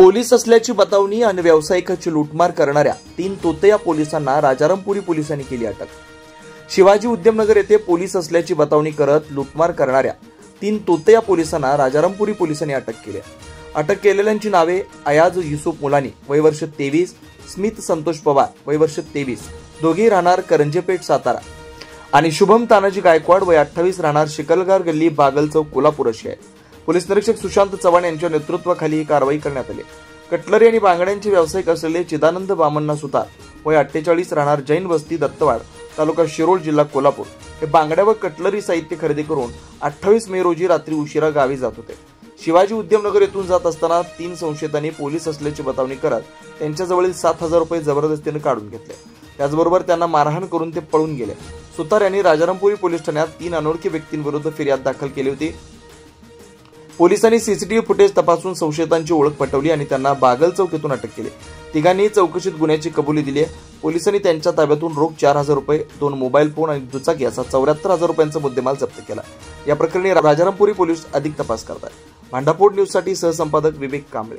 Police असल्याची बतावणी आणि व्यावसायिकाची लूटमार करणाऱ्या 3 तोतया पोलिसांना राजारामपुरी पोलिसांनी केली अटक। शिवाजी उद्यमनगर येथे पोलीस असल्याची बतावणी करत लूटमार करणाऱ्या 3 तोतया पोलिसांना राजारामपुरी पोलिसांनी अटक केली आहे। अटक केलेल्यांची नावे अयाज युसुफ मुलानी वय वर्ष 23, स्मित संतोष पवार वय वर्ष 23, दोघे राहणार करंजेपेठ सातारा आणि शुभम तानाजी गायकवाड वय 28 राहणार शिकलगार गल्ली बागल चौक कोल्हापूर अशी आहे। पोलीस निरीक्षक सुशांत चव्हाण यांच्या नेतृत्वाखाली ही कारवाई करण्यात आली। कटलरी आणि बांगड्यांचे व्यावसायिक असलेले चिदानंद वामनना सुतार वय 48 राहणार जैन वस्ती दत्तवाड तालुका शिरोळ जिल्हा कोल्हापूर हे बांगड्या व कटलरी साहित्य खरेदी करून 28 मे रोजी रात्री उशिरा गावी जात होते। शिवाजी उद्यमनगर येथून जात असताना 3 संशयितांनी पोलीस असल्याची बतावणी करत त्यांच्याजवळील 7,000 रुपये जबरदस्तीने काढून घेतले। त्याचबरोबर त्यांना मारहाण करून ते पळून गेले। सुतार यांनी राजारामपुरी पोलीस ठाण्यात 3 अनोळखी व्यक्तींविरुद्ध फिर्याद दाखल केली होती। पोलिसांनी सीसीटीव्ही फुटेज तपासून संशयितांची ओळख पटवली आणि त्यांना बागल चौक येथून अटक केली। तिघांनी चौकशीत गुन्ह्याची कबुली दिली आहे। पोलिसांनी त्यांच्या ताब्यातून रोख 4,000 रुपये, 2 मोबाईल फोन आणि दुचाकी असा 74,000 रुपयांचा मुद्देमाल जप्त केला। या प्रकरणी राजारामपुरी पोलीस अधिक तपास करत आहेत। भांडाफोड न्यूजसाठी सहसंपादक विवेक कांबळे।